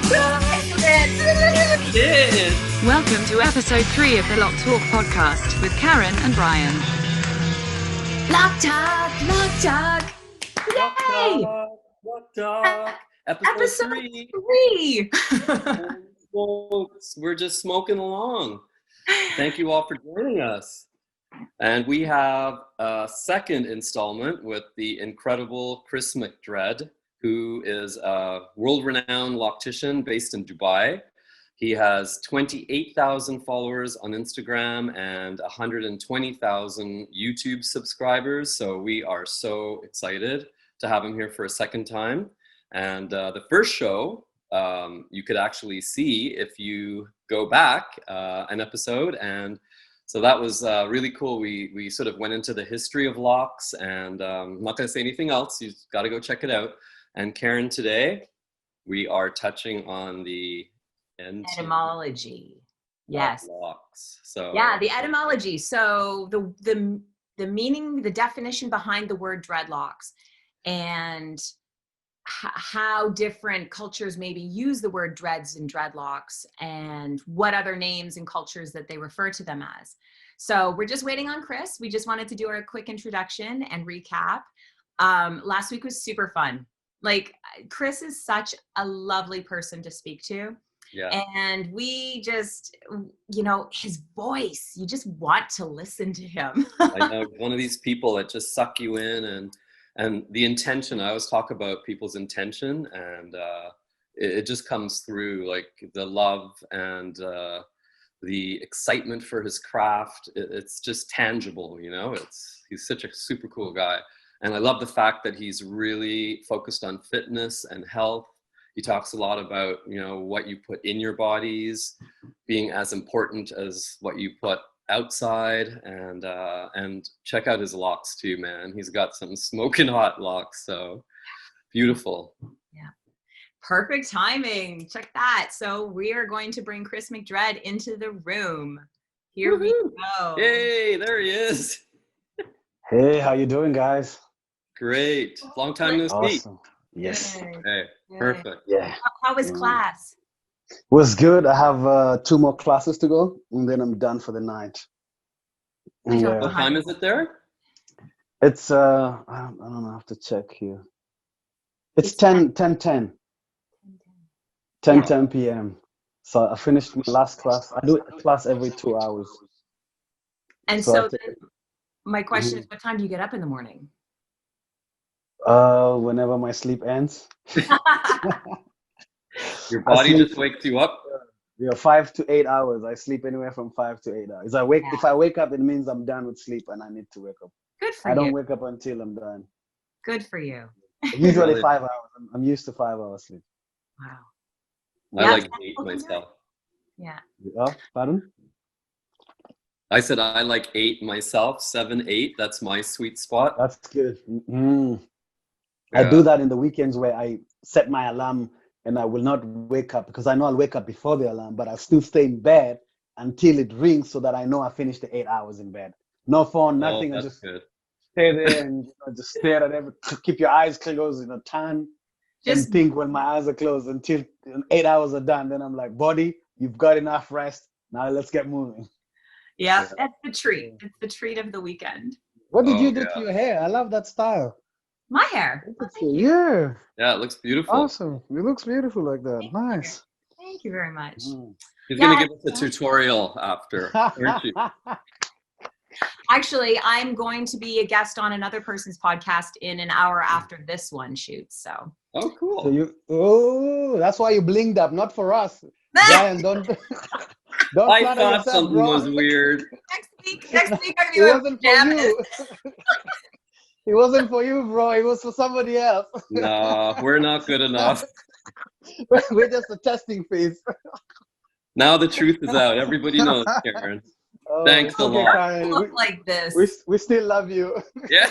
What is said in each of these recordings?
It did. Welcome to episode 3 of the Loc Talk podcast with Karen and Brian. Loc Talk, Loc Talk. Yay! Loc Talk. Episode 3. 3. Folks, we're just smoking along. Thank you all for joining us. And we have a second installment with the incredible Kris McDred, who is a world-renowned loctician based in Dubai. He has 28,000 followers on Instagram and 120,000 YouTube subscribers. So we are so excited to have him here for a second time. And the first show, you could actually see if you go back an episode. And so that was really cool. We sort of went into the history of locks, and I'm not going to say anything else. You've got to go check it out. And Karen, today we are touching on the Etymology. Yes. Locks. So yeah, the etymology. So the meaning, the definition behind the word dreadlocks, and how different cultures maybe use the word dreads and dreadlocks, and what other names and cultures that they refer to them as. So we're just waiting on Kris. We just wanted to do our quick introduction and recap. Last week was super fun. Like, Kris is such a lovely person to speak to. Yeah. And we just, his voice, you just want to listen to him. I know, one of these people that just suck you in, and the intention. I always talk about people's intention, and it just comes through, like the love and the excitement for his craft. It's just tangible, he's such a super cool guy. And I love the fact that he's really focused on fitness and health. He talks a lot about, what you put in your bodies being as important as what you put outside. And check out his locks too, man. He's got some smoking hot locks. So beautiful. Yeah. Perfect timing. Check that. So we are going to bring Kris McDred into the room. Here we go. Yay, there he is. Hey, how you doing, guys? Great. Long time no speak. Awesome. Yes. Hey, perfect. Yeah. How was class? Was good. I have 2 more classes to go, and then I'm done for the night. Yeah. What time is it there? It's I don't know. I have to check here. It's 10 p.m. So I finished my last class. I do a class every 2 hours. And so then my question is, what time do you get up in the morning? Whenever my sleep ends. Your body just wakes you up? 5 to 8 hours. I sleep anywhere from 5 to 8 hours. If I wake up, it means I'm done with sleep and I need to wake up. Good for you. I don't wake up until I'm done. Good for you. Usually 5 hours. I'm used to 5 hours sleep. Wow. I like 8 myself. Yeah. Oh, pardon? I said I like 8 myself, 7, 8. That's my sweet spot. That's good. Mm-hmm. Yeah. I do that in the weekends where I set my alarm and I will not wake up because I know I'll wake up before the alarm, but I'll still stay in bed until it rings so that I know I finished the 8 hours in bed. No phone, nothing. I just good. stay there and just stare at everything. Keep your eyes closed in a tan and think when my eyes are closed until 8 hours are done. Then I'm like, body, you've got enough rest. Now let's get moving. Yeah, that's the treat. It's the treat of the weekend. What did you do to your hair? I love that style. My hair. Yeah. Yeah, it looks beautiful. Awesome. It looks beautiful like that. Nice. Thank you very much. He's going to give us a tutorial after, aren't you? Actually, I'm going to be a guest on another person's podcast in an hour after this one shoots. So. Oh, cool. So that's why you blinked up, not for us. Brian, don't I thought something was weird. Next week I'm It wasn't for damn you. It wasn't for you, bro. It was for somebody else. No, we're not good enough. We're just a testing phase. Now the truth is out. Everybody knows, Karen. Thanks a lot. Karen. Look like this. We still love you. Yeah.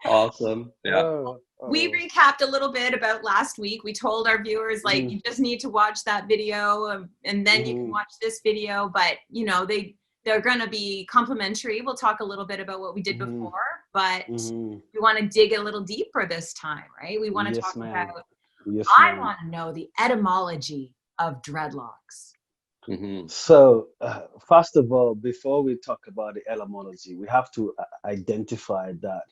Awesome. Yeah. We recapped a little bit about last week. We told our viewers, like, you just need to watch that video and then you can watch this video. But, they're going to be complimentary. We'll talk a little bit about what we did before, but we want to dig a little deeper this time, right? We want to talk about Yes, I ma'am. want to know the etymology of dreadlocks. Mhm. So, first of all, before we talk about the etymology, we have to identify that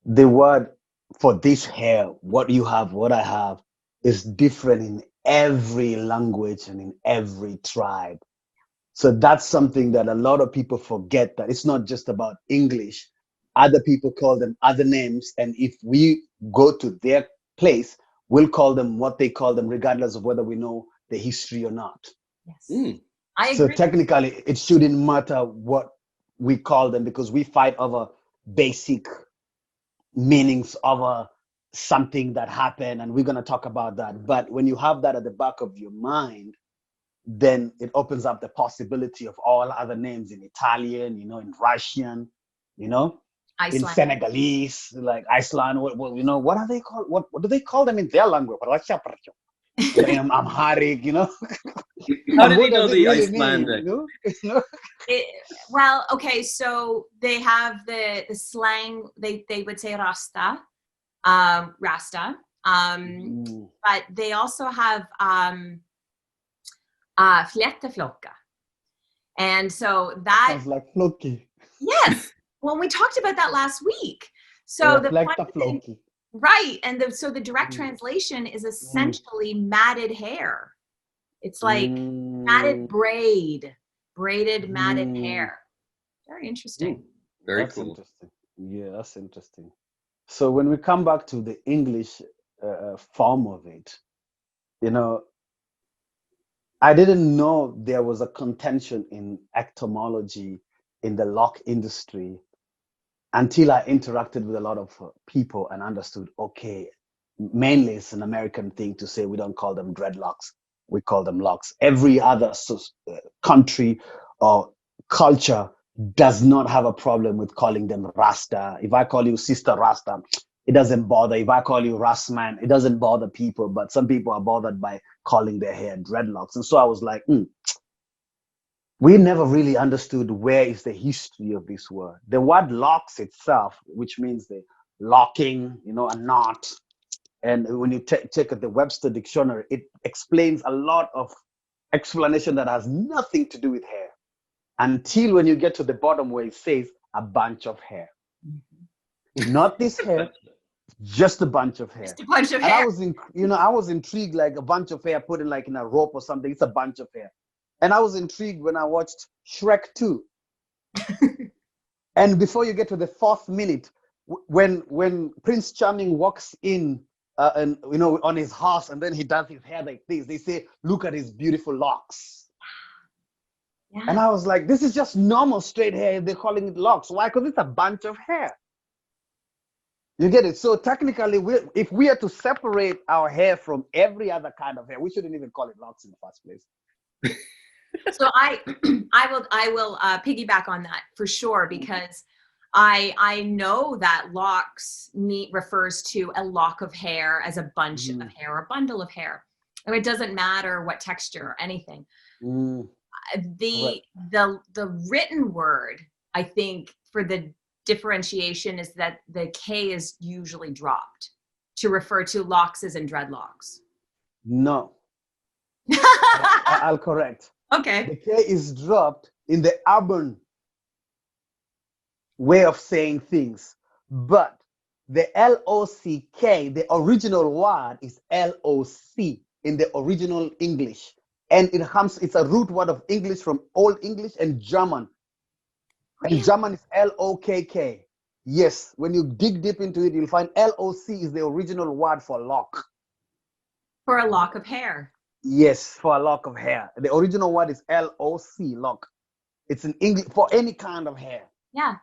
the word for this hair, what you have, what I have, is different in every language and in every tribe. So that's something that a lot of people forget, that it's not just about English. Other people call them other names. And if we go to their place, we'll call them what they call them, regardless of whether we know the history or not. Yes, Mm. I So agree. technically, it shouldn't matter what we call them, because we fight over basic meanings of something that happened, and we're going to talk about that. But when you have that at the back of your mind, then it opens up the possibility of all other names in Italian, in Russian, you know, in Iceland. Senegalese, like Iceland. What are they called? What do they call them in their language? In Amharic, How and did what you know does it the really mean? Icelandic? It, well, okay, so they have the slang. They would say rasta, Mm, but they also have flätteflocka, and so that that sounds like Floki. yes. Well, we talked about that last week. So the Reflector funny thing, Floki. right? And so the direct Mm, translation is mm, essentially matted hair. It's like matted mm, braided matted mm. hair. Very interesting. Mm. Very That's cool. interesting. Yeah, that's interesting. So when we come back to the English form of it, you know, I didn't know there was a contention in entomology in the lock industry until I interacted with a lot of people and understood, okay, mainly it's an American thing to say we don't call them dreadlocks, we call them locks. Every other country or culture does not have a problem with calling them Rasta. If I call you Sister Rasta, it doesn't bother. If I call you Rastman, it doesn't bother people, but some people are bothered by calling their hair dreadlocks. And so I was like, we never really understood where is the history of this word. The word locks itself, which means the locking, a knot. And when you check at the Webster dictionary, it explains a lot of explanation that has nothing to do with hair, until when you get to the bottom where it says a bunch of hair. Not this hair, just a bunch of hair. Just a bunch of And I hair. was intrigued, like a bunch of hair put in like in a rope or something. It's a bunch of hair. And I was intrigued when I watched Shrek 2. And before you get to the 4th minute, when Prince Charming walks in and on his horse, and then he does his hair like this, they say, "Look at his beautiful locks." Yeah. And I was like, this is just normal straight hair. They're calling it locks. Why? Because it's a bunch of hair. You get it? So technically, if we are to separate our hair from every other kind of hair, we shouldn't even call it locks in the first place. So I will piggyback on that for sure, because I know that locks refers to a lock of hair as a bunch of hair or a bundle of hair. And it doesn't matter what texture or anything. The written word, I think, for the differentiation is that the K is usually dropped to refer to loxes and dreadlocks. No. I'll correct. Okay. The K is dropped in the urban way of saying things, but the L-O-C-K, the original word is L-O-C in the original English. And it's a root word of English from Old English and German. Really? And German is L-O-K-K. Yes, when you dig deep into it, you'll find L-O-C is the original word for lock. For a lock of hair. Yes, for a lock of hair. The original word is L-O-C, lock. It's in English for any kind of hair. Yeah.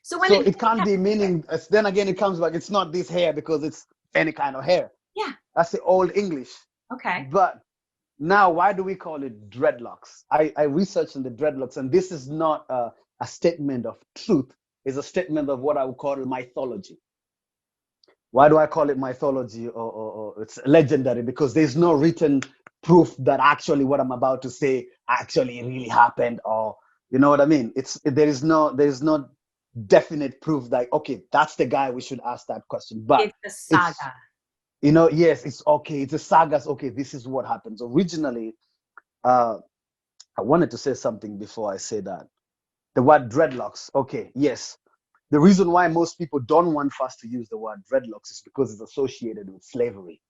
So it can't be meaning, then again, it comes back, it's not this hair because it's any kind of hair. Yeah. That's the Old English. Okay. But now, why do we call it dreadlocks? I researched on the dreadlocks, and this is not a statement of truth. It's a statement of what I would call mythology. Why do I call it mythology or it's legendary? Because there's no written proof that actually what I'm about to say actually really happened, or you know what I mean? There is no definite proof that, okay, that's the guy we should ask that question. But it's a saga. Yes, it's okay. It's a sagas. Okay, this is what happens. Originally, I wanted to say something before I say that. The word dreadlocks. Okay, yes. The reason why most people don't want us to use the word dreadlocks is because it's associated with slavery.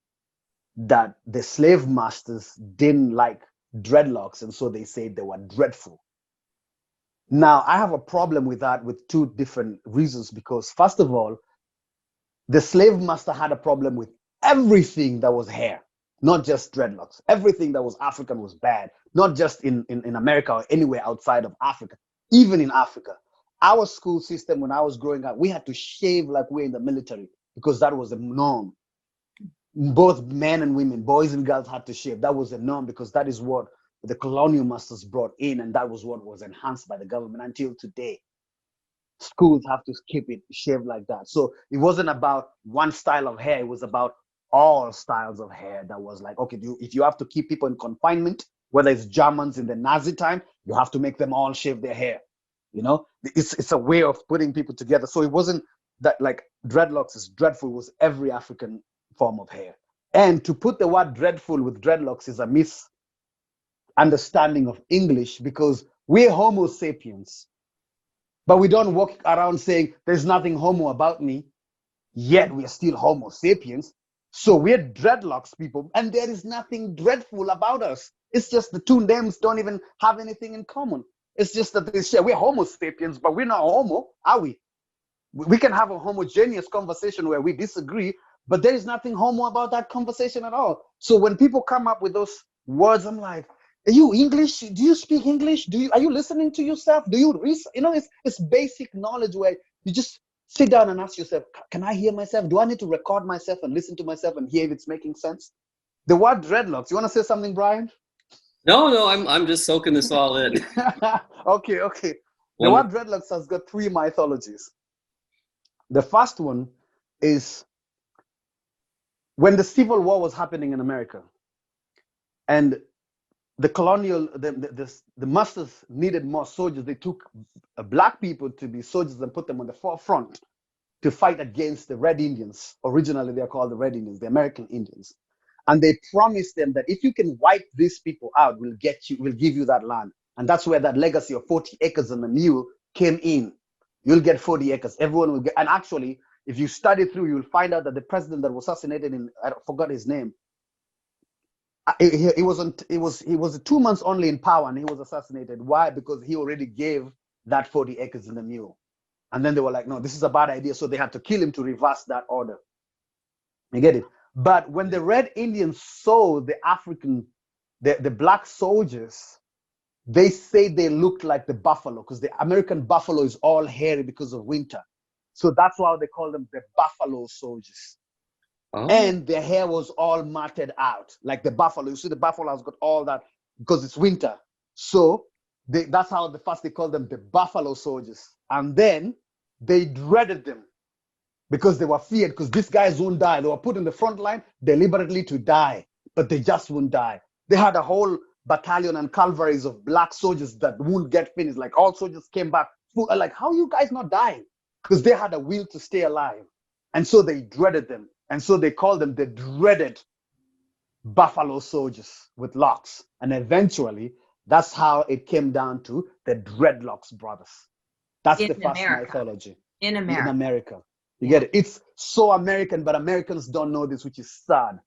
That the slave masters didn't like dreadlocks, and so they said they were dreadful. Now, I have a problem with that with two different reasons. Because, first of all, the slave master had a problem with everything that was hair, not just dreadlocks. Everything that was African was bad, not just in America or anywhere outside of Africa, even in Africa. Our school system, when I was growing up, we had to shave like we're in the military because that was the norm. Both men and women, boys and girls had to shave. That was the norm because that is what the colonial masters brought in, and that was what was enhanced by the government until today. Schools have to keep it shaved like that. So it wasn't about one style of hair, it was about all styles of hair. That was like, okay, if you have to keep people in confinement, whether it's Germans in the Nazi time, you have to make them all shave their hair. It's a way of putting people together. So it wasn't that like dreadlocks is dreadful. It was every African form of hair. And to put the word dreadful with dreadlocks is a misunderstanding of English, because we're Homo sapiens, but we don't walk around saying there's nothing homo about me, yet we are still Homo sapiens. So we're dreadlocks people, and there is nothing dreadful about us. It's just the two names don't even have anything in common. It's just that they share. We're Homo sapiens, but we're not homo, are we? We can have a homogeneous conversation where we disagree, but there is nothing homo about that conversation at all. So when people come up with those words, I'm like, are you English? Do you speak English? Are you listening to yourself? Do you it's basic knowledge where you just sit down and ask yourself, can I hear myself? Do I need to record myself and listen to myself and hear if it's making sense? The word dreadlocks. You want to say something, Brian? No, I'm just soaking this all in. Okay. The word dreadlocks has got three mythologies. The first one is when the Civil War was happening in America, and the masters needed more soldiers. They took black people to be soldiers and put them on the forefront to fight against the Red Indians. Originally, they are called the Red Indians, the American Indians. And they promised them that if you can wipe these people out, we'll give you that land. And that's where that legacy of 40 acres and a mule came in. You'll get 40 acres. Everyone will get. And actually, if you study through, you'll find out that the president that was assassinated I forgot his name. He was 2 months only in power, and he was assassinated. Why? Because he already gave that 40 acres in the mule. And then they were like, no, this is a bad idea. So they had to kill him to reverse that order. You get it? But when the Red Indians saw the black soldiers, they say they looked like the buffalo, because the American buffalo is all hairy because of winter. So that's why they call them the buffalo soldiers. Oh. And their hair was all matted out like the buffalo. You see, the buffalo has got all that because it's winter. So that's how they called them the buffalo soldiers. And then they dreaded them because they were feared, because these guys won't die. They were put in the front line deliberately to die, but they just won't die. They had a whole battalion and cavalries of black soldiers that won't get finished. Like, all soldiers came back like, how are you guys not dying? Because they had a will to stay alive. And so they dreaded them. And so they called them the dreaded buffalo soldiers with locks. And eventually, that's how it came down to the Dreadlocks brothers. That's the first mythology. In America. You get it? It's so American, but Americans don't know this, which is sad.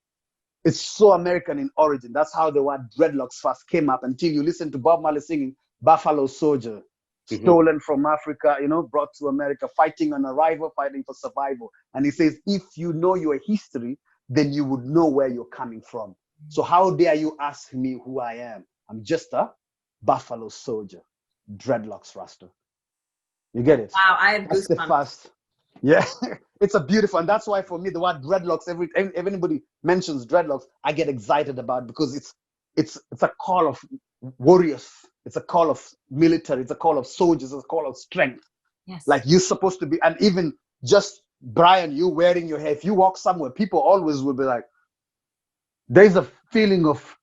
It's so American in origin. That's how the word dreadlocks first came up, until you listen to Bob Marley singing Buffalo Soldier. Stolen from Africa, brought to America, fighting on arrival, fighting for survival. And he says, if you know your history, then you would know where you're coming from. So how dare you ask me who I am? I'm just a buffalo soldier. Dreadlocks Rasta. You get it? Wow, I have goosebumps. That's the first. Yeah, it's a beautiful, and that's why for me the word dreadlocks, if anybody mentions dreadlocks, I get excited about it, because it's a call of warriors. It's a call of military. It's a call of soldiers. It's a call of strength. Yes. Like, you're supposed to be, and even just Brian, you wearing your hair, if you walk somewhere, people always will be like, there's a feeling of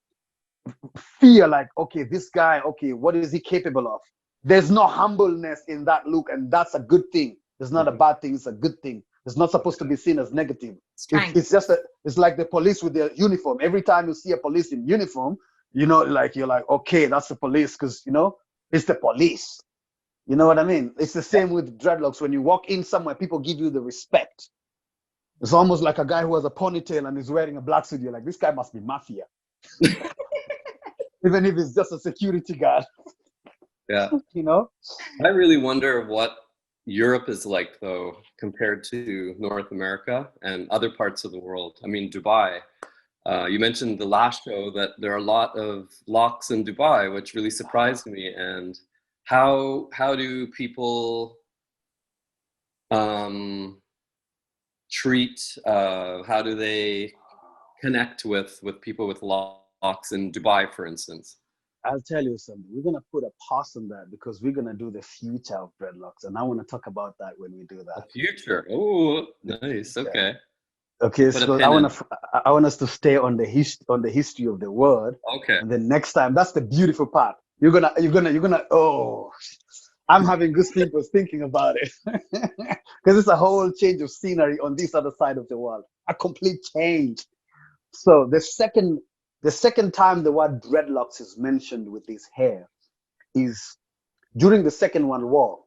fear, like, okay, this guy, okay, what is he capable of? There's no humbleness in that look, and that's a good thing. It's not a bad thing, it's a good thing. It's not supposed to be seen as negative. Strength. It's like the police with their uniform. Every time you see a police in uniform, you know, like you're like, okay, that's the police, because you know it's the police. You know what I mean? It's the same with dreadlocks. When you walk in somewhere, people give you the respect. It's almost like a guy who has a ponytail and is wearing a black suit. You're like, this guy must be mafia. Even if it's just a security guard. Yeah. You know? I really wonder what Europe is like, though, compared to North America and other parts of the world. I mean, Dubai. You mentioned the last show that there are a lot of Locs in Dubai, which really surprised me. And how do people treat? How do they connect with people with Locs in Dubai, for instance? I'll tell you something. We're gonna put a pause on that because we're gonna do the future of dreadlocks, and I want to talk about that when we do that. The future. Oh, nice. Okay. Okay, so I want us to stay on the history of the word. Okay. And then next time, that's the beautiful part. You're gonna. Oh, I'm having goosebumps thinking about it because it's a whole change of scenery on this other side of the world. A complete change. So the second time the word dreadlocks is mentioned with his hair is during the Second World War.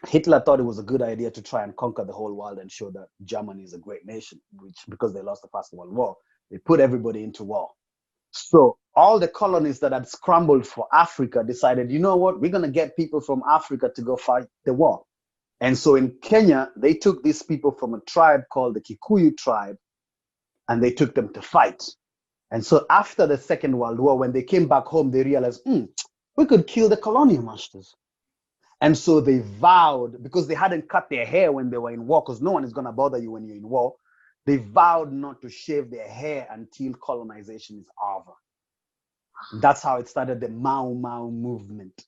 Hitler thought it was a good idea to try and conquer the whole world and show that Germany is a great nation, which because they lost the First World War, they put everybody into war. So all the colonies that had scrambled for Africa decided, you know what, we're going to get people from Africa to go fight the war. And so in Kenya, they took these people from a tribe called the Kikuyu tribe, and they took them to fight. And so after the Second World War, when they came back home, they realized, we could kill the colonial masters. And so they vowed, because they hadn't cut their hair when they were in war, because no one is going to bother you when you're in war, they vowed not to shave their hair until colonization is over. That's how it started, the Mau Mau movement.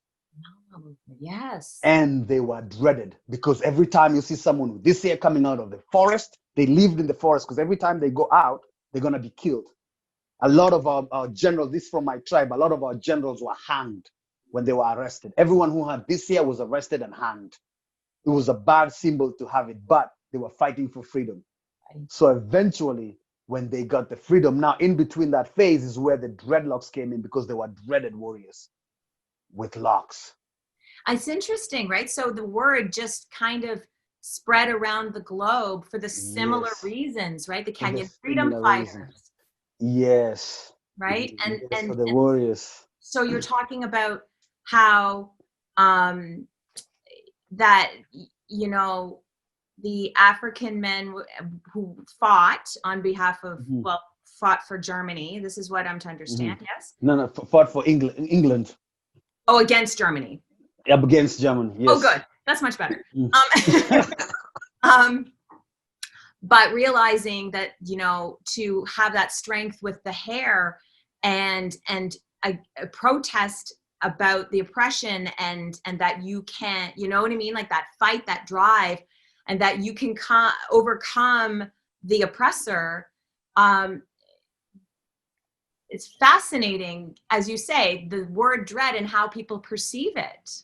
Yes. And they were dreaded because every time you see someone with this hair coming out of the forest, they lived in the forest because every time they go out, they're going to be killed. A lot of our generals, this is from my tribe, a lot of our generals were hanged when they were arrested. Everyone who had this hair was arrested and hanged. It was a bad symbol to have it, but they were fighting for freedom. So eventually, when they got the freedom, now in between that phase is where the dreadlocks came in because they were dreaded warriors with locks. It's interesting, right? So the word just kind of spread around the globe for the similar reasons, right? The Kenyan freedom fighters. Yes. Right? And for the warriors. So you're talking about how that, you know, the African men who fought on behalf of, fought for Germany. This is what I'm to understand, yes? No, fought for England. Oh, against Germany. Against Germany, yes. Oh, good. That's much better. But realizing that, you know, to have that strength with the hair and a protest about the oppression and that you can't, you know what I mean? Like that fight, that drive, and that you can overcome the oppressor. It's fascinating, as you say, the word dread and how people perceive it.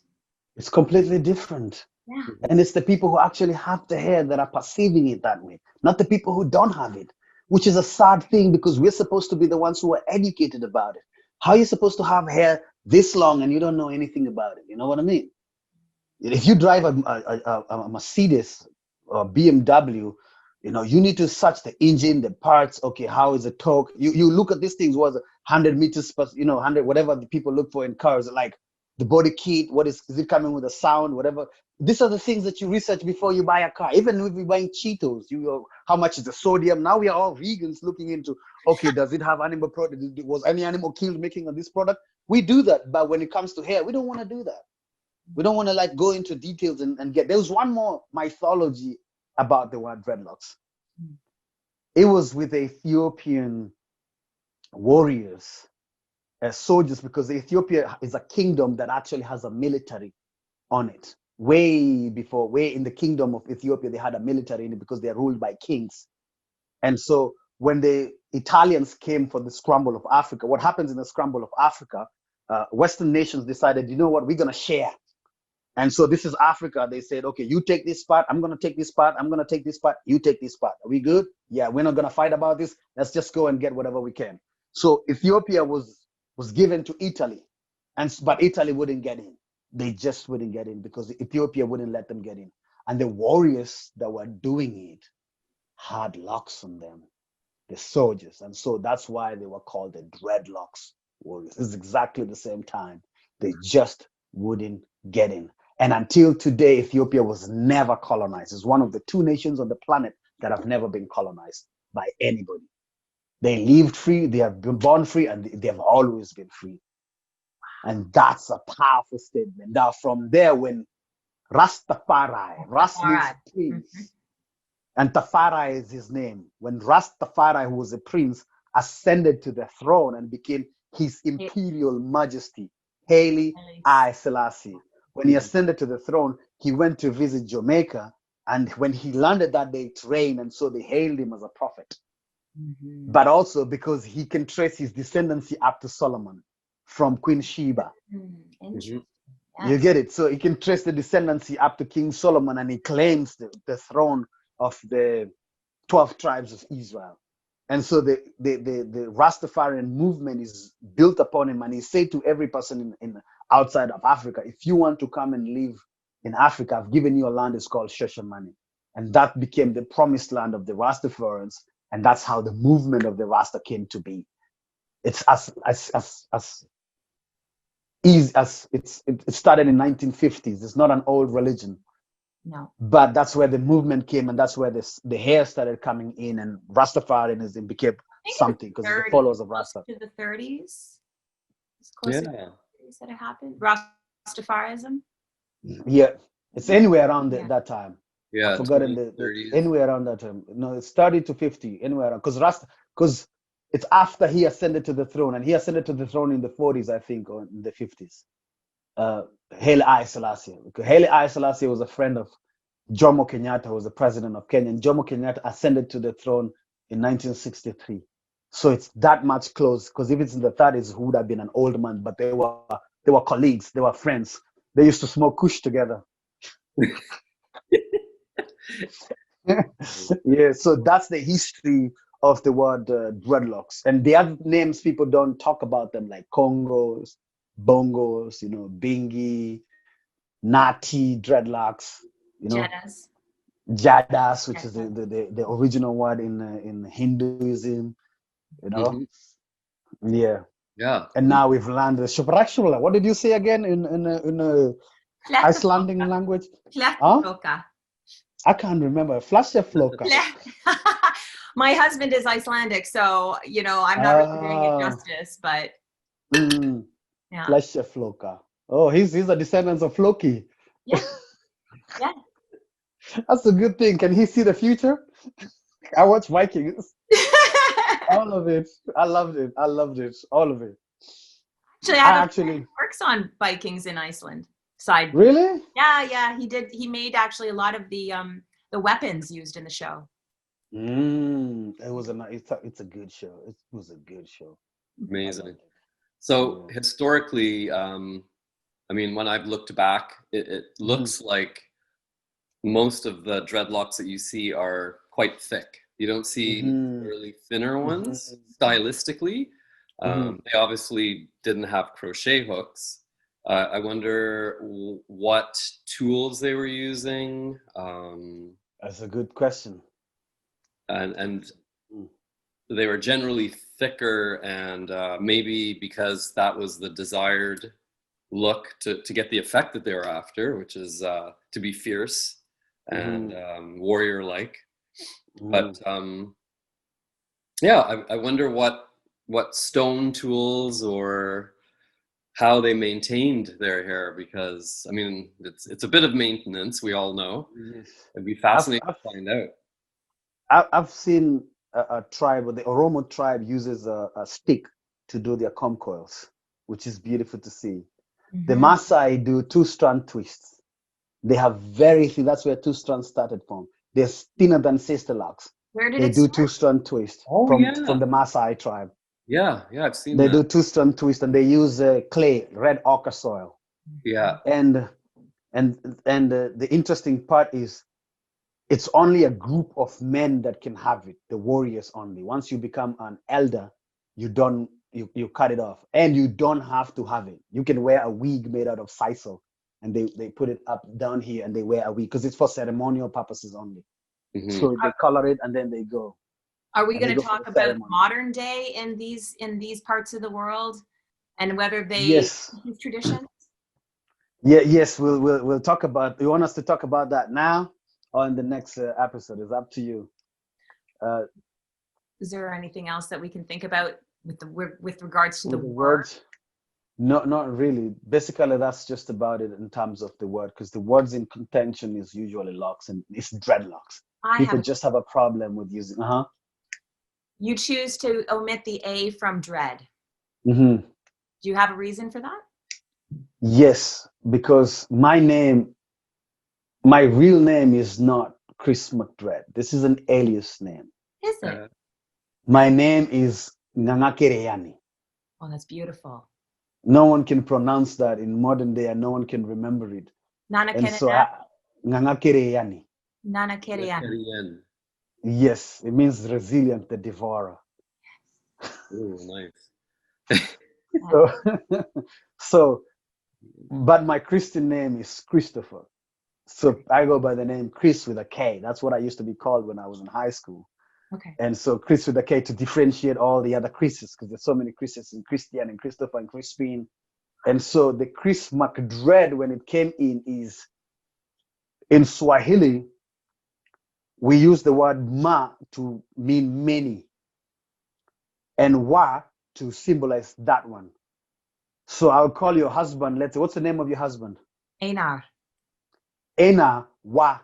It's completely different. Yeah. And it's the people who actually have the hair that are perceiving it that way, not the people who don't have it, which is a sad thing because we're supposed to be the ones who are educated about it. How are you supposed to have hair this long and you don't know anything about it? You know what I mean? If you drive a Mercedes or BMW, you know, you need to search the engine, the parts. Okay, how is the torque? You look at these things, was 100 meters per, 100, whatever the people look for in cars, like the body kit, what is it coming with a sound, whatever. These are the things that you research before you buy a car. Even if you're buying Cheetos, how much is the sodium? Now we are all vegans looking into, okay, does it have animal product? Was any animal killed making of this product? We do that, but when it comes to hair, we don't want to do that. We don't want to like go into details and get. There was one more mythology about the word dreadlocks. It was with the Ethiopian warriors, soldiers, because Ethiopia is a kingdom that actually has a military on it. Way in the kingdom of Ethiopia, they had a military in it because they're ruled by kings. And so when the Italians came for the scramble of Africa, what happens in the scramble of Africa, Western nations decided, you know what, we're going to share. And so this is Africa. They said, okay, you take this part. I'm going to take this part. I'm going to take this part. You take this part. Are we good? Yeah, we're not going to fight about this. Let's just go and get whatever we can. So Ethiopia was given to Italy, but Italy wouldn't get in. They just wouldn't get in because Ethiopia wouldn't let them get in. And the warriors that were doing it had locks on them, the soldiers. And so that's why they were called the Dreadlocks warriors. It's exactly the same time. They just wouldn't get in. And until today, Ethiopia was never colonized. It's one of the 2 nations on the planet that have never been colonized by anybody. They lived free, they have been born free, and they have always been free. And that's a powerful statement. Now, from there, when Rastafari, Ras means prince, and Tafari is his name. When Rastafari, who was a prince, ascended to the throne and became His Imperial Majesty, Haile Selassie. When he ascended to the throne, he went to visit Jamaica, and when he landed that day, it rained, and so they hailed him as a prophet. But also because he can trace his descendancy up to Solomon from Queen Sheba. Interesting. You get it? So he can trace the descendancy up to King Solomon, and he claims the throne of the 12 tribes of Israel. And so the Rastafarian movement is built upon him, and he said to every person in outside of Africa, if you want to come and live in Africa, I've given you a land. It's called Shoshamani. And that became the promised land of the Rastafarians, and that's how the movement of the Rasta came to be. It's as easy as it started in 1950s. It's not an old religion. No. But that's where the movement came, and that's where the hair started coming in, and Rastafarianism became something because it's the followers of Rasta. To the 30s? It's close to the 30s that it happened? Rastafarianism? Yeah. It's anywhere around that time. Yeah. I've forgotten anywhere around that time. No, it's 30 to 50, anywhere around. Because it's after he ascended to the throne, and he ascended to the throne in the 40s, I think, or in the 50s. Haile Selassie. Haile Selassie was a friend of Jomo Kenyatta, who was the president of Kenya. And Jomo Kenyatta ascended to the throne in 1963. So it's that much close, because if it's in the 30s, he would have been an old man, but they were colleagues, they were friends. They used to smoke kush together. Yeah, so that's the history of the word dreadlocks. And the other names, people don't talk about them, like Congos, Bongos, Bingi, Nati, dreadlocks, Jadas, which is the original word in Hinduism, Yeah. And now we've learned the Shubrakshula. What did you say again in Icelandic language? Flekkfloka. I can't remember. Flekkfloka. My husband is Icelandic, so I'm not really doing it justice, but yeah. Flekkfloka. Oh, he's a descendant of Loki. Yeah. Yeah. That's a good thing. Can he see the future? I watch Vikings. All of it. I loved it. All of it. Actually, works on Vikings in Iceland. Side. Really? Yeah. He did. He made actually a lot of the weapons used in the show. It's a good show. It was a good show. Amazing. So historically, when I've looked back, it looks like most of the dreadlocks that you see are quite thick. You don't see really thinner ones stylistically. They obviously didn't have crochet hooks. I wonder what tools they were using. That's a good question. And they were generally thicker, and maybe because that was the desired look to get the effect that they were after, which is to be fierce and warrior-like. But I wonder what stone tools or how they maintained their hair, because it's a bit of maintenance, we all know. It'd be fascinating to find out. I've seen a tribe, the Oromo tribe uses a stick to do their comb coils, which is beautiful to see. The Maasai do 2-strand twists. They have very thin. That's where 2 strands started from. They're thinner than sister locks. Where did they it do start? 2-strand twist from the Maasai tribe. Yeah, I've seen that. They do 2-strand twist, and they use clay, red ochre soil. Yeah. And And the interesting part is it's only a group of men that can have it, the warriors only. Once you become an elder, you cut it off, and you don't have to have it. You can wear a wig made out of sisal, and they put it up down here, and they wear a wig because it's for ceremonial purposes only. Mhm. So they color it and then they go. Are we And they going to go for talk the about ceremony. modern day in these parts of the world and whether they Yes. these traditions? Yeah. Yes. We'll talk about. You want us to talk about that now or in the next episode? It's up to you. Is there anything else that we can think about with regards to the With the word? words? No, not really. Basically, that's just about it in terms of the word, because the words in contention is usually locks and it's dreadlocks. People just have a problem with using. You choose to omit the A from dread. Mm-hmm. Do you have a reason for that? Yes, because my real name is not Kris McDred. This is an alias name. Is it? My name is Ngangakereyani. Oh, that's beautiful. No one can pronounce that in modern day, and no one can remember it. And so, Ngangakereyani. Nana Kerian. Yes, it means resilient, the devourer. Oh, nice. So, but my Christian name is Christopher. So I go by the name Kris with a K. That's what I used to be called when I was in high school. Okay. And so Kris with a K to differentiate all the other Chris's, because there's so many Chris's in Christian and Christopher and Crispine. And so the Kris McDred, when it came in, is in Swahili, we use the word ma to mean many and wa to symbolize that one. So I'll call your husband, let's say, what's the name of your husband? Einar. Einar wa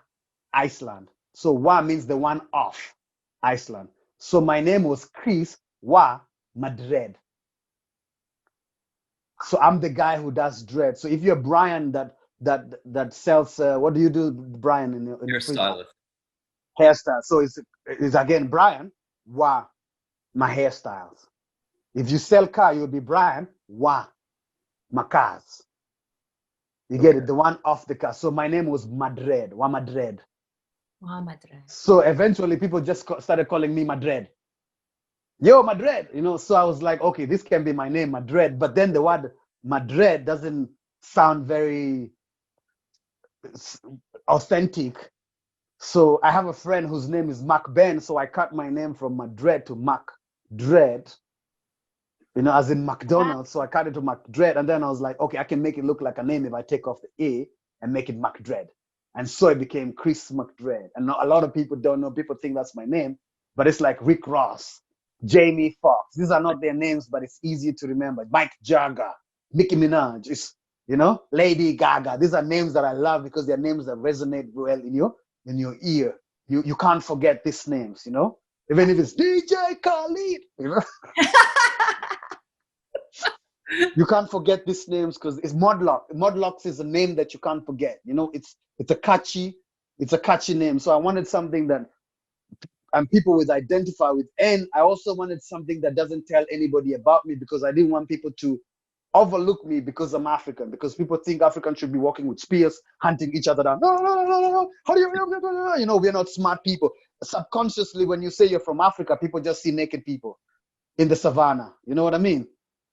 Iceland. So wa means the one of Iceland. So my name was Kris wa Madred. So I'm the guy who does dread. So if you're Brian that sells, what do you do, Brian, in your free time? Hairstyle. So it's again Brian wa my hairstyles. If you sell car, you'll be Brian wa my cars. You get it, the one off the car. So my name was Madred, wa Madred. So eventually people just started calling me Madred. Yo, Madred, so I was like, okay, this can be my name, Madred. But then the word Madred doesn't sound very authentic. So I have a friend whose name is Mac Ben. So I cut my name from Madred to Mac Dread, as in McDonald's. So I cut it to Mac Dread. And then I was like, okay, I can make it look like a name if I take off the A and make it Mac Dread. And so it became Kris McDred. And a lot of people don't know. People think that's my name. But it's like Rick Ross, Jamie Foxx. These are not their names, but it's easy to remember. Mike Jagger, Nicki Minaj, Lady Gaga. These are names that I love because they're names that resonate well in your ear. You can't forget these names, even if it's DJ Khaled, you can't forget these names because it's Modlock. Modlocks is a name that you can't forget. It's a catchy name. So I wanted something that people would identify with. And I also wanted something that doesn't tell anybody about me, because I didn't want people to overlook me because I'm African, because people think Africans should be walking with spears, hunting each other down. No. How do you, we're not smart people. Subconsciously, when you say you're from Africa, people just see naked people in the savannah. You know what I mean?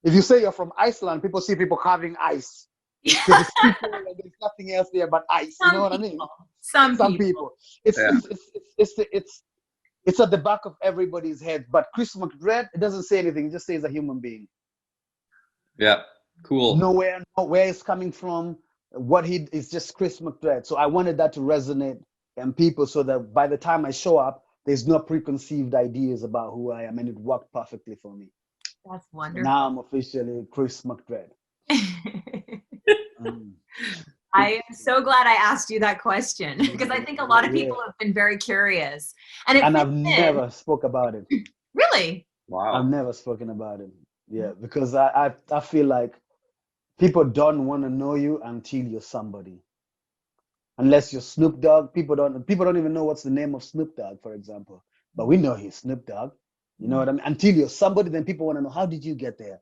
If you say you're from Iceland, people see people carving ice. Because it's people and there's nothing else there but ice. You know what I mean? Some people. It's at the back of everybody's head. But Kris McDred, it doesn't say anything. It just says a human being. Yeah, cool. Nowhere where it's coming from. What he is just Kris McDred. So I wanted that to resonate in people, so that by the time I show up, there's no preconceived ideas about who I am, and it worked perfectly for me. That's wonderful. Now I'm officially Kris McDred. I am so glad I asked you that question, because I think a lot of people have been very curious. And I've never spoke about it. Really? Wow. I've never spoken about it. Yeah, because I feel like people don't want to know you until you're somebody. Unless you're Snoop Dogg, people don't even know what's the name of Snoop Dogg, for example. But we know he's Snoop Dogg. You know what I mean? Until you're somebody, then people want to know, how did you get there?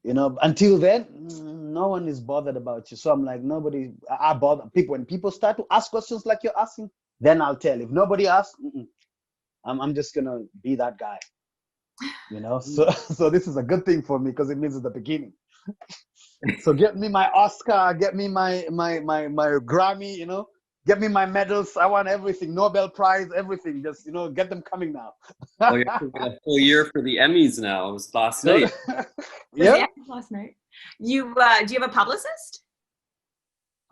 Until then, no one is bothered about you. So I'm like, nobody, I bother people. When people start to ask questions like you're asking, then I'll tell. If nobody asks, I'm just gonna be that guy, you know. So this is a good thing for me because it means it's the beginning. So get me my Oscar, get me my Grammy, you know, get me my medals. I want everything, Nobel Prize, everything. Just, you know, get them coming now. Oh, you have to wait a full year for the Emmys now. It was last night. Yeah, last night. You do you have a publicist?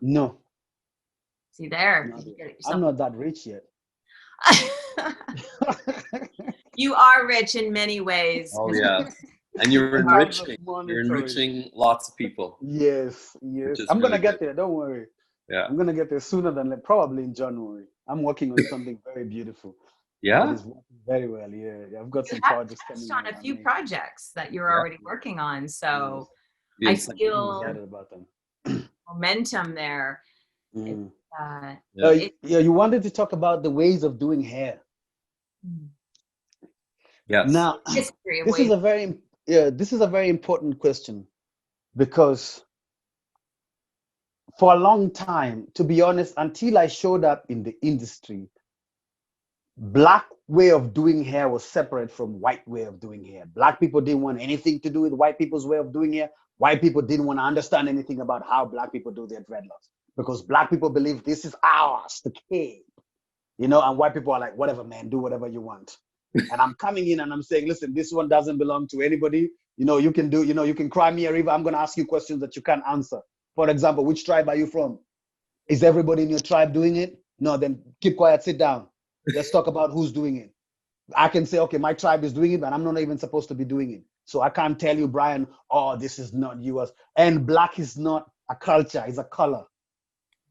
No. See there. I'm not that rich yet. You are rich in many ways. Oh yeah, and you're enriching lots of people. Yes. I'm gonna get there. Don't worry. Yeah, I'm gonna get there sooner than probably in January. I'm working on something very beautiful. Yeah, that is working very well. Yeah, I've got some projects coming. On a few projects that you're already working on, so I feel excited about them. Momentum there. You wanted to talk about the ways of doing hair. Yes. Now, this is a very important question, because for a long time, to be honest, until I showed up in the industry, Black way of doing hair was separate from white way of doing hair. Black people didn't want anything to do with white people's way of doing hair. White people didn't want to understand anything about how Black people do their dreadlocks, because Black people believe this is ours to keep, you know, and white people are like, whatever, man, do whatever you want. And I'm coming in and I'm saying, listen, this one doesn't belong to anybody. You know, you can cry me a river. I'm going to ask you questions that you can't answer. For example, which tribe are you from? Is everybody in your tribe doing it? No, then keep quiet, sit down. Let's talk about who's doing it. I can say, okay, my tribe is doing it, but I'm not even supposed to be doing it. So I can't tell you, Brian, oh, this is not yours. And Black is not a culture, it's a color.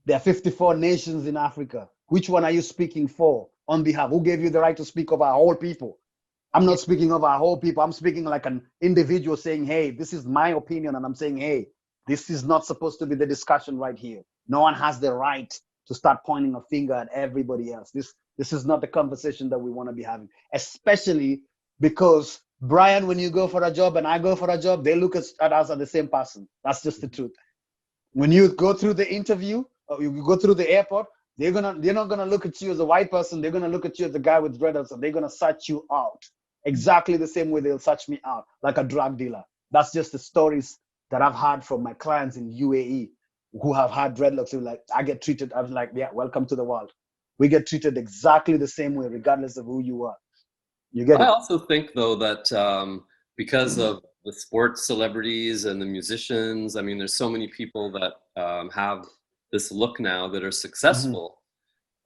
There are 54 nations in Africa. Which one are you speaking for on behalf? Who gave you the right to speak of our whole people? I'm not speaking of our whole people. I'm speaking like an individual saying, hey, this is my opinion. And I'm saying, hey, this is not supposed to be the discussion right here. No one has the right to start pointing a finger at everybody else. This is not the conversation that we want to be having, especially because, Brian, when you go for a job and I go for a job, they look at us as the same person. That's just the truth. When you go through the interview, or you go through the airport, they're not gonna look at you as a white person. They're gonna look at you as a guy with dreadlocks, and they're gonna search you out exactly the same way they'll search me out, like a drug dealer. That's just the stories that I've had from my clients in UAE who have had dreadlocks. They're like, I get treated. I was like, yeah, welcome to the world. We get treated exactly the same way, regardless of who you are. You get it? I also think, though, that because of the sports celebrities and the musicians, I mean, there's so many people that have this look now that are successful.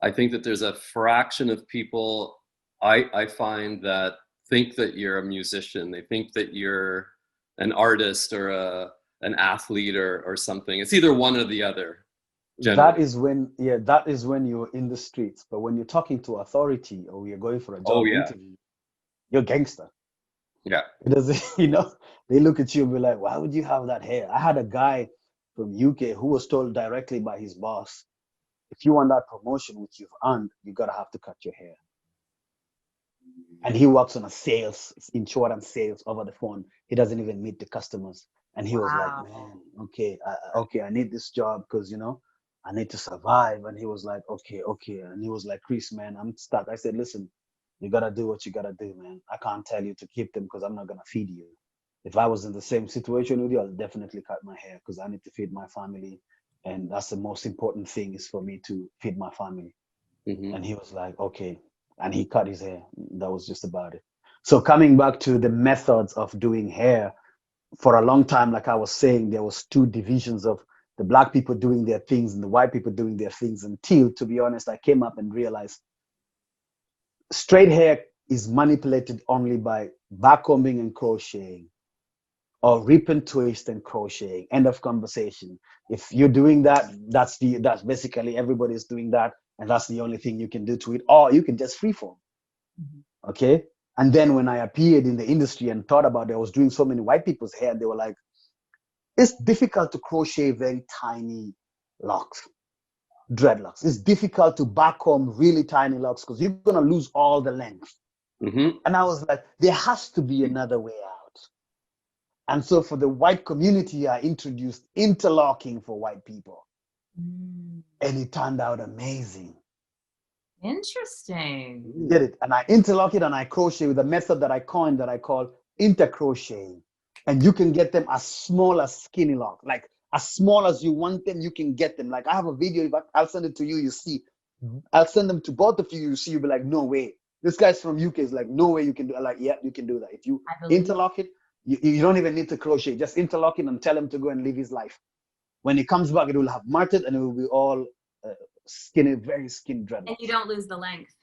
I think that there's a fraction of people I find that think that you're a musician. They think that you're an artist or an athlete or something. It's either one or the other. Generally. That is when you're in the streets. But when you're talking to authority or you're going for a job interview, you're gangster. Yeah. You know, they look at you and be like, why would you have that hair? I had a guy from UK who was told directly by his boss, if you want that promotion which you've earned, you gotta have to cut your hair. And he works on insurance sales over the phone. He doesn't even meet the customers. And he was like, man, okay, I need this job because, you know, I need to survive. And he was like, okay. And he was like, Kris, man, I'm stuck. I said, listen, you gotta do what you gotta do, man. I can't tell you to keep them because I'm not gonna feed you. If I was in the same situation with you, I'll definitely cut my hair because I need to feed my family. And that's the most important thing, is for me to feed my family. And he was like, okay. And he cut his hair. That was just about it. So coming back to the methods of doing hair, for a long time, like I was saying, there was two divisions of the Black people doing their things and the white people doing their things, until, to be honest, I came up and realized straight hair is manipulated only by backcombing and crocheting, or rip and twist and crocheting. End of conversation. If you're doing that, that's basically everybody's doing that, and that's the only thing you can do to it. Or you can just freeform. Okay. And then when I appeared in the industry and thought about it, I was doing so many white people's hair, and they were like, it's difficult to crochet very tiny locks, dreadlocks. It's difficult to backcomb really tiny locks because you're going to lose all the length. And I was like, there has to be another way out. And so for the white community, I introduced interlocking for white people. Mm. And it turned out amazing. Interesting. You get it? And I interlock it and I crochet with a method that I coined that I call intercrocheting. And you can get them as small as skinny lock, like as small as you want them, you can get them. Like I have a video, I'll send it to you, you see. I'll send them to both of you, you see, you'll be like, no way. This guy's from UK, is like, no way you can do it. Like, yeah, you can do that. If you interlock it, you don't even need to crochet. Just interlock it and tell him to go and live his life. When he comes back, it will have marted and it will be all skinny, very skinny dreadlocks. And you don't lose the length.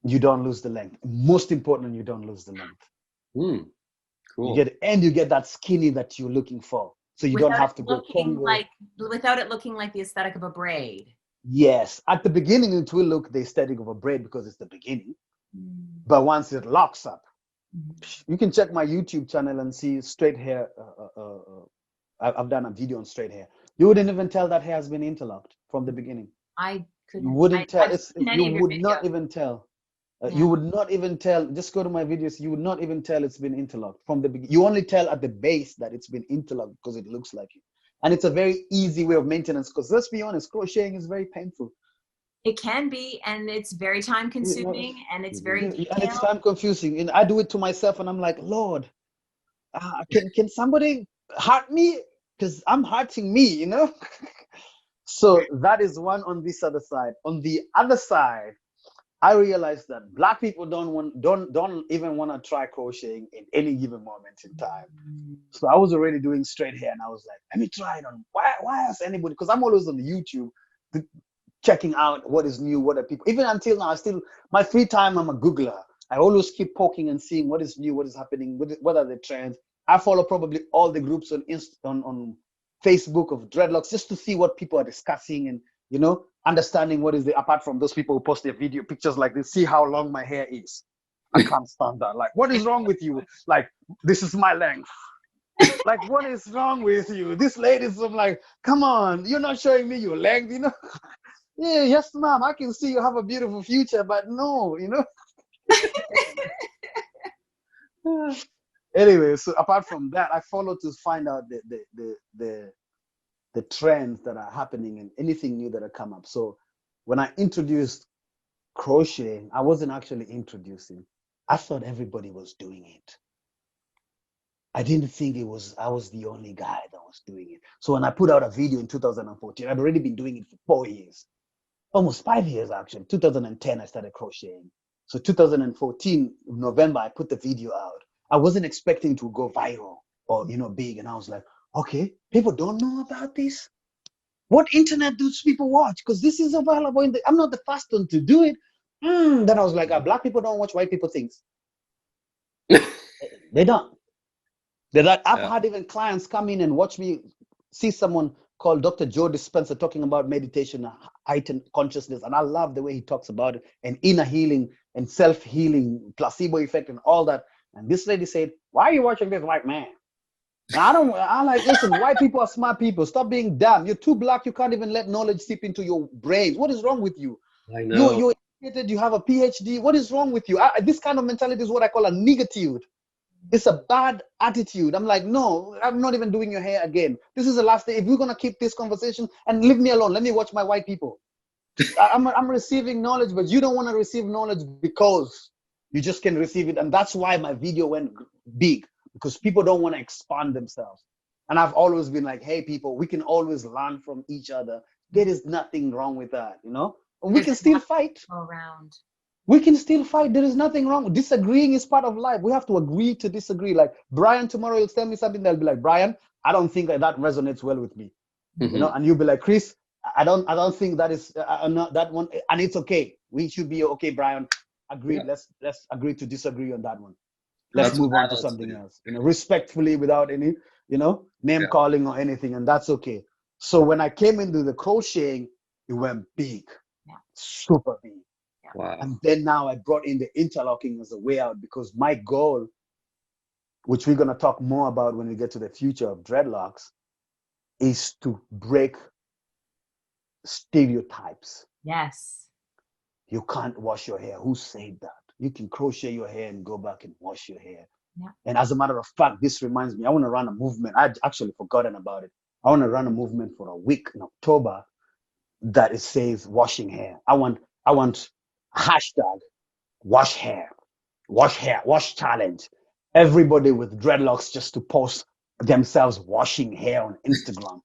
You don't lose the length. Most important, you don't lose the length. Cool. You get that skinny that you're looking for. So you don't have to go Congo. Without it looking like the aesthetic of a braid. Yes. At the beginning, it will look the aesthetic of a braid because it's the beginning. But once it locks up, you can check my YouTube channel and see straight hair. I've done a video on straight hair. You wouldn't even tell that hair has been interlocked from the beginning. I couldn't. You wouldn't tell. You would not even tell. You would not even tell. Just go to my videos. You would not even tell it's been interlocked from the beginning. You only tell at the base that it's been interlocked because it looks like it. And it's a very easy way of maintenance because let's be honest, crocheting is very painful. It can be, and it's very time consuming, and it's very detailed. And it's time confusing. And I do it to myself, and I'm like, Lord, can somebody hurt me? Because I'm hurting me, you know. So that is one on this other side. On the other side, I realized that Black people don't even want to try crocheting in any given moment in time. So I was already doing straight hair, and I was like, let me try it on. Why has anybody? Because I'm always on YouTube checking out what is new, what are people. Even until now, my free time, I'm a Googler. I always keep poking and seeing what is new, what is happening, what are the trends. I follow probably all the groups on Facebook of dreadlocks just to see what people are discussing and, you know, understanding what is apart from those people who post their video pictures like this, see how long my hair is. I can't stand that. Like, what is wrong with you? Like, this is my length. Like, what is wrong with you? This lady's like, come on, you're not showing me your length, you know? Yeah, yes, ma'am, I can see you have a beautiful future, but no, you know? Anyway, so apart from that, I follow to find out the trends that are happening and anything new that have come up. So when I introduced crocheting, I wasn't actually introducing. I thought everybody was doing it. I didn't think I was the only guy that was doing it. So when I put out a video in 2014, I'd already been doing it for 4 years. Almost 5 years, actually. 2010, I started crocheting. So 2014, November, I put the video out. I wasn't expecting to go viral or, you know, big. And I was like, okay, people don't know about this. What internet do people watch? Because this is available I'm not the first one to do it. Then I was like, Black people don't watch white people things. They don't. I've had even clients come in and watch me see someone called Dr. Joe Dispenza talking about meditation, heightened consciousness. And I love the way he talks about it and inner healing and self-healing, placebo effect and all that. And this lady said, why are you watching this white man? I like, listen, white people are smart people. Stop being dumb. You're too Black. You can't even let knowledge seep into your brains. What is wrong with you? I know. You're educated. You have a PhD. What is wrong with you? This kind of mentality is what I call a negative. It's a bad attitude. I'm like, no, I'm not even doing your hair again. This is the last day. If we're going to keep this conversation and leave me alone, let me watch my white people. I'm receiving knowledge, but you don't want to receive knowledge because you just can receive it. And that's why my video went big, because people don't want to expand themselves. And I've always been like, hey, people, we can always learn from each other. There is nothing wrong with that, you know? We can still fight. Around. We can still fight. There is nothing wrong. Disagreeing is part of life. We have to agree to disagree. Like Brian tomorrow will tell me something. They'll be like, Brian, I don't think that resonates well with me. Mm-hmm. You know, and you'll be like, Kris, I don't think that is not that one. And it's okay. We should be okay, Brian. Agreed. Yeah. Let's agree to disagree on that one. Let's move on to something else. You know, respectfully, without any, you know, name calling or anything, and that's okay. So when I came into the crocheting, it went big, super big. Wow. And then now I brought in the interlocking as a way out, because my goal, which we're going to talk more about when we get to the future of dreadlocks, is to break stereotypes. Yes. You can't wash your hair. Who said that? You can crochet your hair and go back and wash your hair. Yeah. And as a matter of fact, this reminds me, I want to run a movement. I'd actually forgotten about it. I want to run a movement for a week in October that it says washing hair. I want hashtag wash hair, wash challenge. Everybody with dreadlocks just to post themselves washing hair on Instagram.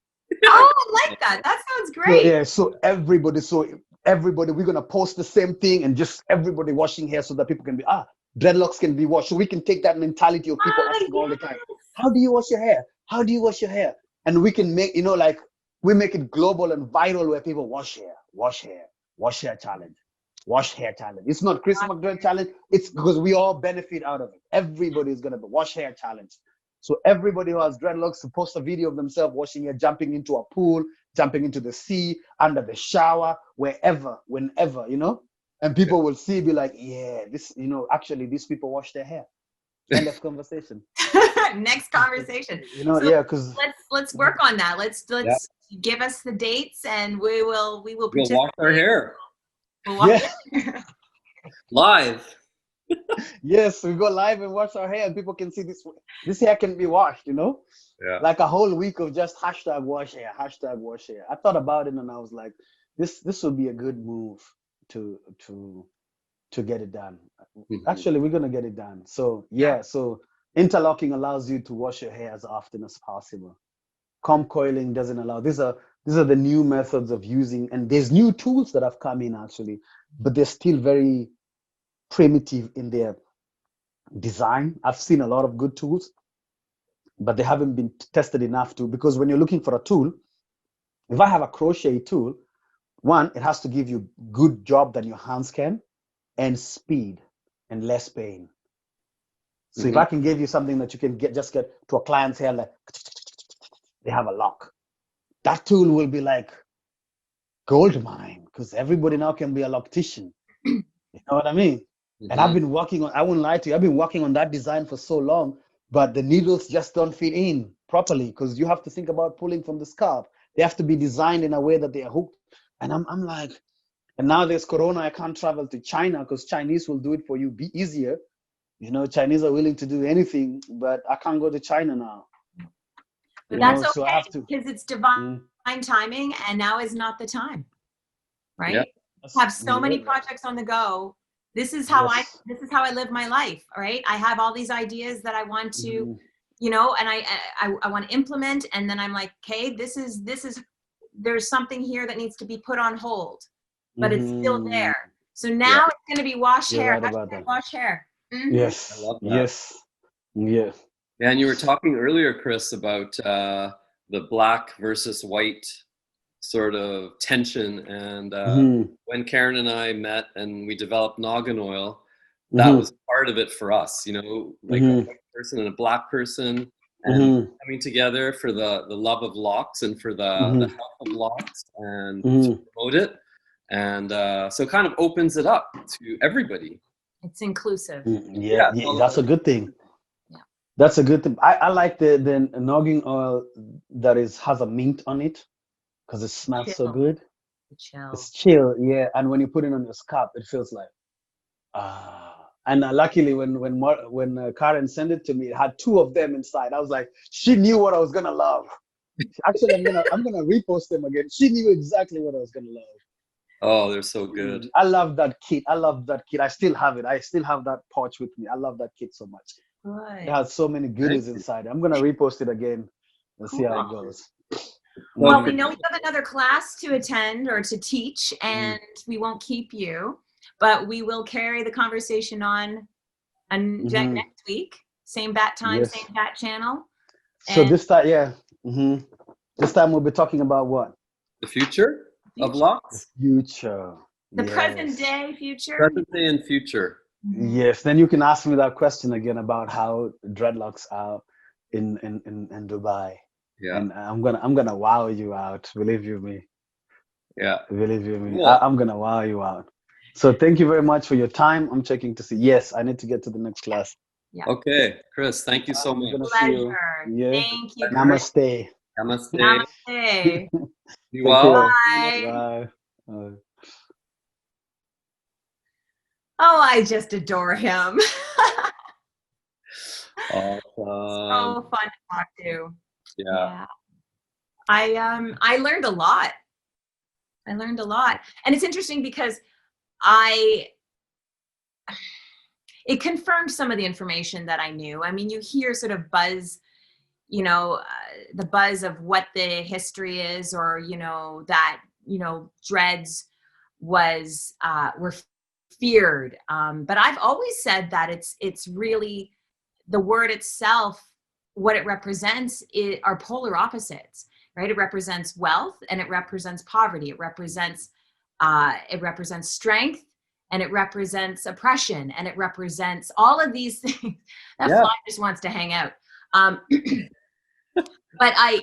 Oh, I like that. That sounds So, great. yeah, so everybody, we're gonna post the same thing and just everybody washing hair so that people can be dreadlocks can be washed. So we can take that mentality of people asking all the time, how do you wash your hair? How do you wash your hair? And we can make, like we make it global and viral where people wash hair challenge. Wash hair challenge. It's not Kris McDred challenge. It's because we all benefit out of it. Everybody is gonna be wash hair challenge. So everybody who has dreadlocks to post a video of themselves washing hair, jumping into a pool, jumping into the sea, under the shower, wherever, whenever, and people will see, be like, yeah, this, actually these people wash their hair. End of conversation. Next conversation. So because let's work on that. Let's give us the dates and we will We'll participate. wash our hair. We'll wash Live. Yes, we go live and wash our hair and people can see this hair can be washed, Yeah. like a whole week of just hashtag wash hair. I thought about it and I was like, this would be a good move to get it done. Mhm. Actually, we're gonna get it done. So so interlocking allows you to wash your hair as often as possible. Comb coiling doesn't allow. These are the new methods of using, and there's new tools that have come in actually, but they're still very primitive in their design. I've seen a lot of good tools, but they haven't been tested enough because when you're looking for a tool, if I have a crochet tool, one, it has to give you good job than your hands can, and speed and less pain. So if I can give you something that you can get to a client's hair, like they have a lock, that tool will be like gold mine because everybody now can be a loctician. You know what I mean? And I've been working on, I won't lie to you, I've been working on that design for so long, but the needles just don't fit in properly because you have to think about pulling from the scalp. They have to be designed in a way that they are hooked. And I'm like, and now there's Corona, I can't travel to China because Chinese will do it for you, be easier. Chinese are willing to do anything, but I can't go to China now. But that's okay, so I have to, because it's divine timing and now is not the time, right? Yeah. Have so many projects on the go. This is how I live my life, right? I have all these ideas that I want to, and I want to implement, and then I'm like, okay, this is there's something here that needs to be put on hold, but it's still there. So now it's going to be wash hair. Right about that. Wash hair. Yes. I love that. Yes. Yeah. And you were talking earlier, Kris, about the black versus white sort of tension. And when Karen and I met and we developed noggin oil, that was part of it for us, like a white person and a black person and coming together for the love of Locs and for the health of Locs and to promote it. And so it kind of opens it up to everybody. It's inclusive. Yeah, that's a good thing. Yeah. That's a good thing. I like the noggin oil that has a mint on it because it smells so good. It's chill, yeah. And when you put it on your scalp, it feels like And luckily, when Karen sent it to me, it had 2 of them inside. I was like, she knew what I was gonna love. Actually, I'm gonna repost them again. She knew exactly what I was gonna love. Oh, they're so good. I love that kit. I still have it. I still have that pouch with me. I love that kit so much. Good. It has so many goodies inside. I'm gonna repost it again and see how it goes. Well, we know we have another class to attend or to teach, and we won't keep you, but we will carry the conversation on next week. Same bat time, same bat channel. So this time, this time we'll be talking about what? The future of Locs? Future. The present day, future. Present day and future. Yes. Then you can ask me that question again about how dreadlocks are in Dubai. Yeah. And I'm gonna wow you out. Believe you me. Yeah. Believe you me. Cool. I'm gonna wow you out. So thank you very much for your time. I'm checking to see. Yes, I need to get to the next class. Yeah. Okay, Kris, thank you so much. Pleasure. Thank you. Namaste. Namaste. Namaste. Be well. Bye. Bye. Oh, I just adore him. Awesome. So fun to talk to. Yeah. I learned a lot. And it's interesting because it confirmed some of the information that I knew. I mean, you hear sort of buzz, the buzz of what the history is, or, that, dreads were feared. But I've always said that it's really the word itself, what it represents are polar opposites, right? It represents wealth and it represents poverty. It represents strength and it represents oppression and it represents all of these things. That fly just wants to hang out. But I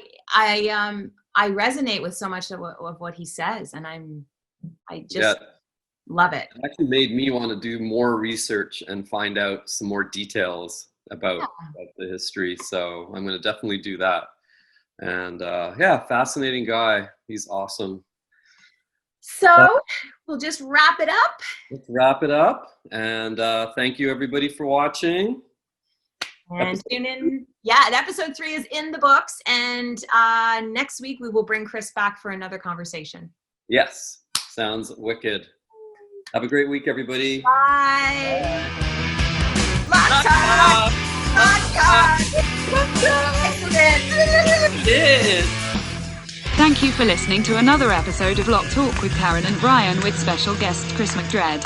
resonate with so much of what he says, and I just love it. It actually made me want to do more research and find out some more details about the history. So I'm going to definitely do that. And fascinating guy. He's awesome. So we'll just wrap it up. Let's wrap it up. And thank you everybody for watching. And tune in. Yeah, episode 3 is in the books. And next week we will bring Kris back for another conversation. Yes. Sounds wicked. Have a great week, everybody. Bye. Loc Talk. Loc Talk. Thank you for listening to another episode of Loc Talk with Karen and Brian, with special guest Kris McDred.